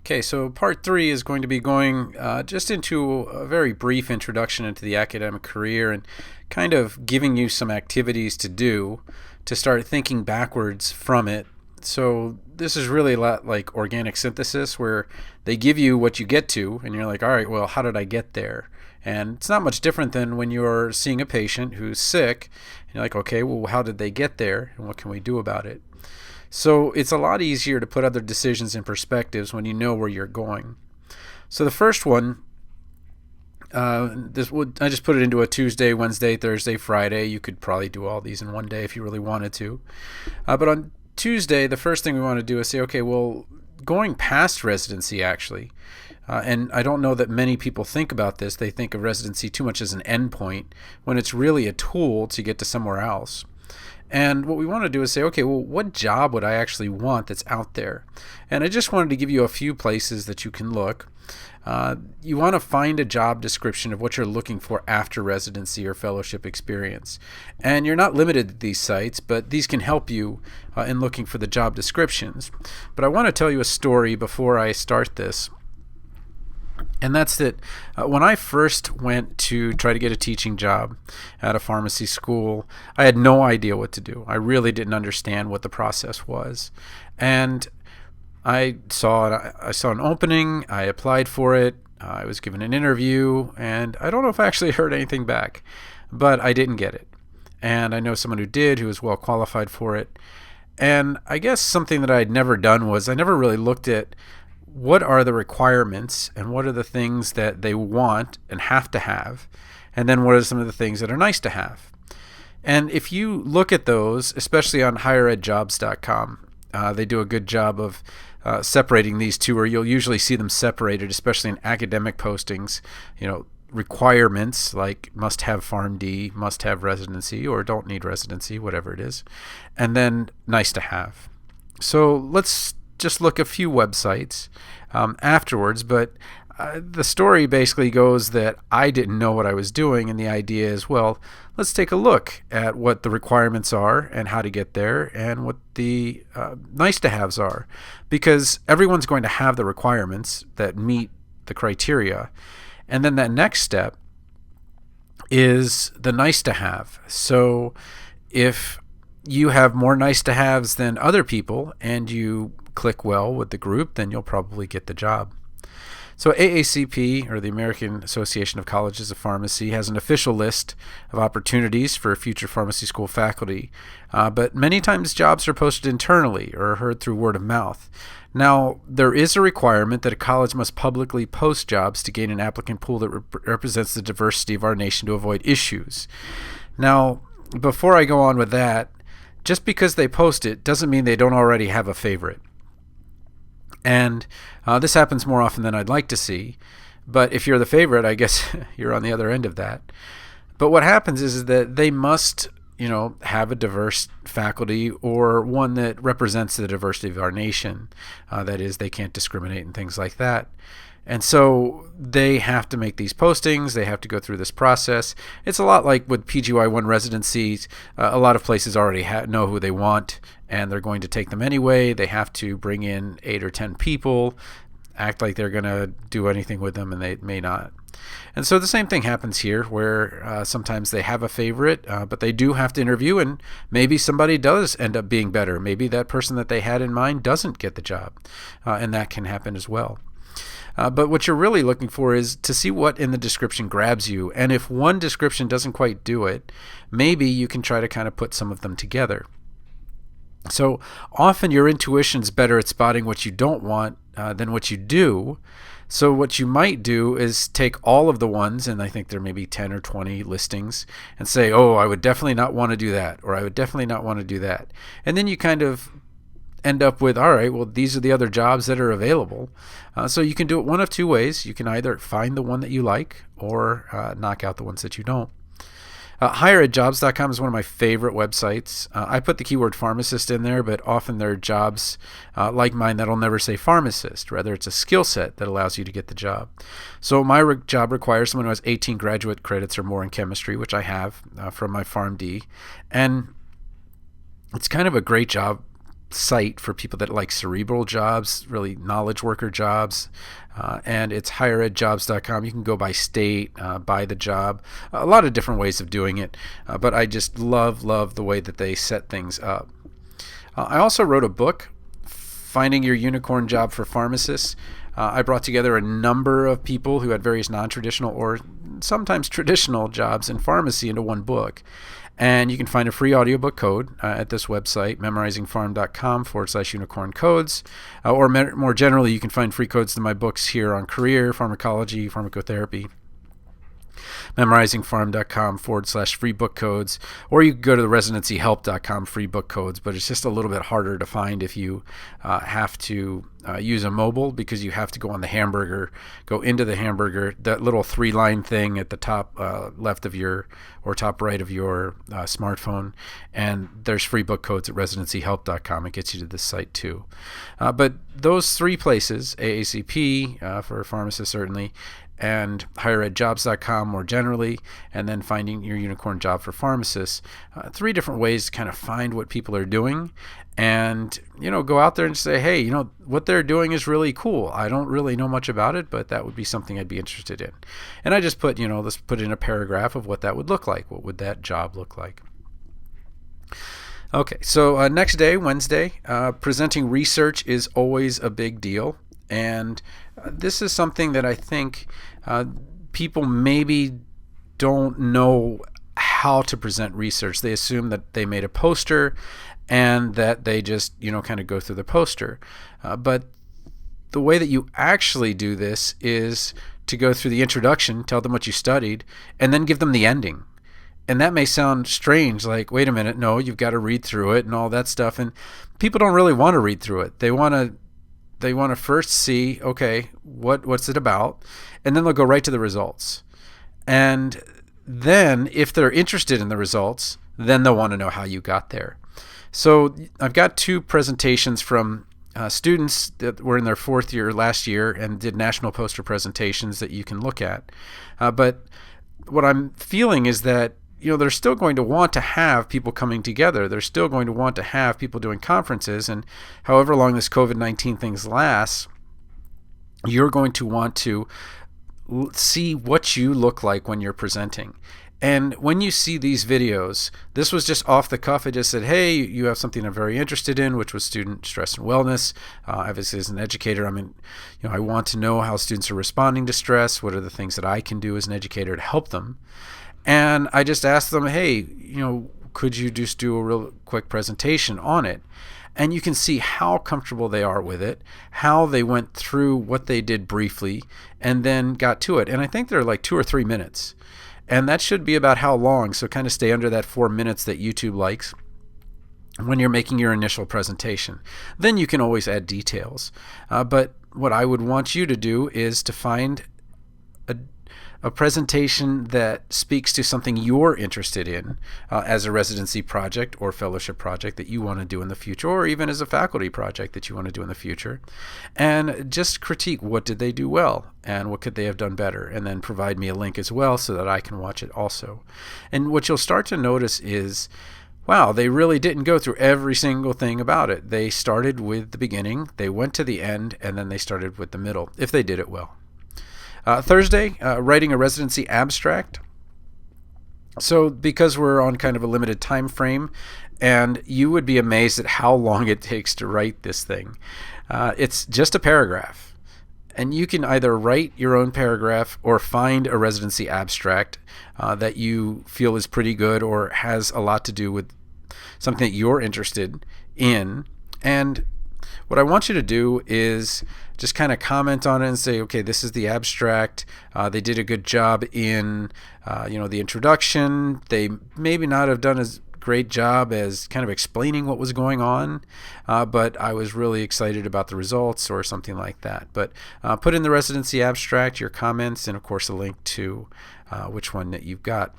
Okay, so part three is going to be going just into a very brief introduction into the academic career and kind of giving you some activities to do to start thinking backwards from it. So this is really a lot like organic synthesis, where they give you what you get to, and you're like, all right, well, how did I get there? And it's not much different than when you're seeing a patient who's sick, and you're like, okay, well, how did they get there, and what can we do about it? So it's a lot easier to put other decisions in perspectives when you know where you're going. So the first one, I just put it into a Tuesday, Wednesday, Thursday, Friday. You could probably do all these in one day if you really wanted to. But on Tuesday, the first thing we want to do is say, okay, well, going past residency actually, and I don't know that many people think about this. They think of residency too much as an endpoint when it's really a tool to get to somewhere else. And what we want to do is say, okay, well, what job would I actually want that's out there? And I just wanted to give you a few places that you can look. You want to find a job description of what you're looking for after residency or fellowship experience. And you're not limited to these sites, but these can help you in looking for the job descriptions. But I want to tell you a story before I start this. And that's that when I first went to try to get a teaching job at a pharmacy school, I had no idea what to do. I really didn't understand what the process was. And I saw an opening, I applied for it, I was given an interview, and I don't know if I actually heard anything back, but I didn't get it. And I know someone who did, who was well qualified for it. And I guess something that I had never done was I never really looked at what are the requirements and what are the things that they want and have to have, and then what are some of the things that are nice to have. And if you look at those, especially on higheredjobs.com, they do a good job of separating these two, or you'll usually see them separated, especially in academic postings. Requirements like must have Pharm.D, must have residency, or don't need residency, whatever it is, and then nice to have. So let's just look a few websites afterwards, but the story basically goes that I didn't know what I was doing, and the idea is, well, let's take a look at what the requirements are and how to get there and what the nice to haves are, because everyone's going to have the requirements that meet the criteria, and then that next step is the nice to have. So if you have more nice to haves than other people and you click well with the group, then you'll probably get the job. So AACP, or the American Association of Colleges of Pharmacy, has an official list of opportunities for future pharmacy school faculty, but many times jobs are posted internally or heard through word of mouth. Now, there is a requirement that a college must publicly post jobs to gain an applicant pool that represents the diversity of our nation to avoid issues. Now, before I go on with that, just because they post it doesn't mean they don't already have a favorite. And this happens more often than I'd like to see. But if you're the favorite, I guess you're on the other end of that. But what happens is that they must, have a diverse faculty, or one that represents the diversity of our nation. That is, they can't discriminate and things like that. And so they have to make these postings. They have to go through this process. It's a lot like with PGY1 residencies. A lot of places already know who they want, and they're going to take them anyway. They have to bring in 8 or 10 people, act like they're going to do anything with them, and they may not. And so the same thing happens here, where sometimes they have a favorite, but they do have to interview, and maybe somebody does end up being better. Maybe that person that they had in mind doesn't get the job, and that can happen as well. But what you're really looking for is to see what in the description grabs you. And if one description doesn't quite do it, maybe you can try to kind of put some of them together. So often your intuition's better at spotting what you don't want than what you do. So what you might do is take all of the ones, and I think there may be 10 or 20 listings, and say, oh, I would definitely not want to do that, or I would definitely not want to do that. And then you kind of end up with, all right, well, these are the other jobs that are available. So you can do it one of two ways. You can either find the one that you like, or knock out the ones that you don't. HigherEdJobs.com is one of my favorite websites. I put the keyword pharmacist in there, but often there are jobs like mine that'll never say pharmacist. Rather, it's a skill set that allows you to get the job. So my job requires someone who has 18 graduate credits or more in chemistry, which I have from my Pharm.D. And it's kind of a great job site for people that like cerebral jobs, really knowledge worker jobs. And it's higheredjobs.com. You can go by state, by the job, a lot of different ways of doing it. But I just love the way that they set things up. I also wrote a book, Finding Your Unicorn Job for Pharmacists. I brought together a number of people who had various non-traditional or sometimes traditional jobs in pharmacy into one book. And you can find a free audiobook code at this website, memorizingpharm.com/unicorn codes. Or more generally, you can find free codes to my books here on career, pharmacology, pharmacotherapy. memorizingpharm.com/free book codes, or you can go to the residencyhelp.com free book codes, but it's just a little bit harder to find if you have to use a mobile, because you have to go on the hamburger, go into the hamburger, that little 3-line thing at the top left of your, or top right of your smartphone, and there's free book codes at residencyhelp.com. It gets you to this site too. But those 3 places, AACP for pharmacists certainly, and higheredjobs.com more generally, and then Finding Your Unicorn Job for Pharmacists. 3 different ways to kind of find what people are doing, and go out there and say, hey, what they're doing is really cool. I don't really know much about it, but that would be something I'd be interested in. And I just put, let's put in a paragraph of what that would look like. What would that job look like? Okay, so next day, Wednesday, presenting research is always a big deal. And this is something that I think people maybe don't know how to present research. They assume that they made a poster and that they just, kind of go through the poster. But the way that you actually do this is to go through the introduction, tell them what you studied, and then give them the ending. And that may sound strange, like, wait a minute, no, you've got to read through it and all that stuff. And people don't really want to read through it. They want to first see, okay, what's it about? And then they'll go right to the results. And then if they're interested in the results, then they'll want to know how you got there. So I've got 2 presentations from students that were in their 4th year last year and did national poster presentations that you can look at. But what I'm feeling is that they're still going to want to have people coming together. They're still going to want to have people doing conferences. And however long this COVID-19 thing lasts, you're going to want to see what you look like when you're presenting. And when you see these videos, this was just off the cuff. I just said, hey, you have something I'm very interested in, which was student stress and wellness. Obviously, as an educator, I want to know how students are responding to stress. What are the things that I can do as an educator to help them? And I just asked them, hey, could you just do a real quick presentation on it? And you can see how comfortable they are with it, how they went through what they did briefly, and then got to it. And I think they're like 2 or 3 minutes. And that should be about how long. So kind of stay under that 4 minutes that YouTube likes when you're making your initial presentation. Then you can always add details. But what I would want you to do is to find a presentation that speaks to something you're interested in as a residency project or fellowship project that you want to do in the future, or even as a faculty project that you want to do in the future, and just critique what did they do well and what could they have done better, and then provide me a link as well so that I can watch it also. And what you'll start to notice is, wow, they really didn't go through every single thing about it. They started with the beginning, they went to the end, and then they started with the middle, if they did it well. Thursday, writing a residency abstract. So because we're on kind of a limited time frame, and you would be amazed at how long it takes to write this thing. It's just a paragraph. And you can either write your own paragraph or find a residency abstract that you feel is pretty good or has a lot to do with something that you're interested in. And what I want you to do is just kind of comment on it and say, okay, this is the abstract. They did a good job in, the introduction. They maybe not have done as great job as kind of explaining what was going on, but I was really excited about the results or something like that. But put in the residency abstract, your comments, and of course a link to which one that you've got.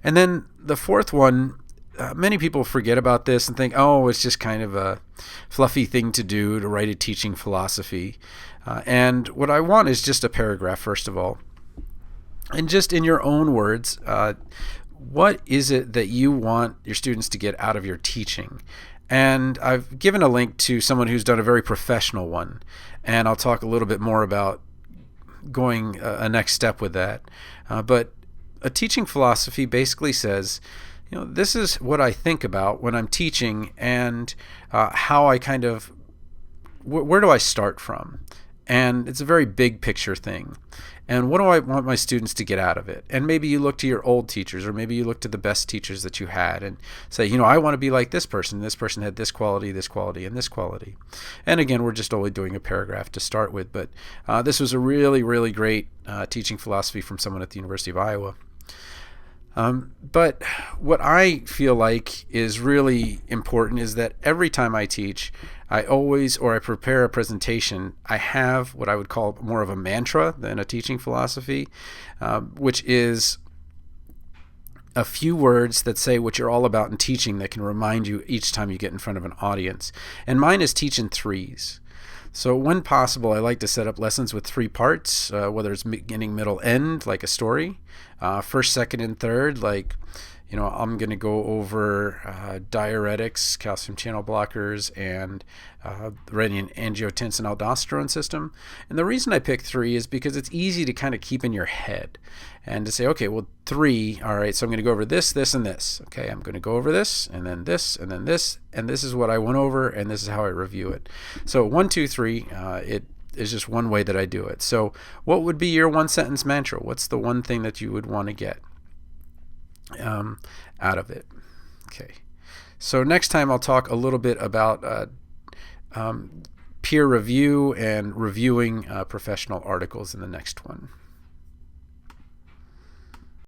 And then the 4th one, many people forget about this and think, oh, it's just kind of a fluffy thing to do to write a teaching philosophy. And what I want is just a paragraph, first of all. And just in your own words, what is it that you want your students to get out of your teaching? And I've given a link to someone who's done a very professional one, and I'll talk a little bit more about going a next step with that. But a teaching philosophy basically says, this is what I think about when I'm teaching, and how I kind of, where do I start from? And it's a very big picture thing. And what do I want my students to get out of it? And maybe you look to your old teachers, or maybe you look to the best teachers that you had and say, I want to be like this person. This person had this quality, and this quality. And again, we're just only doing a paragraph to start with, but this was a really, really great teaching philosophy from someone at the University of Iowa. But what I feel like is really important is that every time I teach, I prepare a presentation, I have what I would call more of a mantra than a teaching philosophy, which is a few words that say what you're all about in teaching that can remind you each time you get in front of an audience. And mine is teach in threes. So when possible, I like to set up lessons with 3 parts, whether it's beginning, middle, end, like a story. First, second, and third, like, I'm going to go over diuretics, calcium channel blockers, and renin-angiotensin-aldosterone system. And the reason I pick 3 is because it's easy to kind of keep in your head and to say, okay, well, 3, all right, so I'm going to go over this, this, and this. Okay, I'm going to go over this, and then this, and then this, and this is what I went over, and this is how I review it. So 1, 2, 3, it is just one way that I do it. So what would be your one-sentence mantra? What's the one thing that you would want to get out of it? Okay, so next time I'll talk a little bit about peer review and reviewing professional articles in the next one.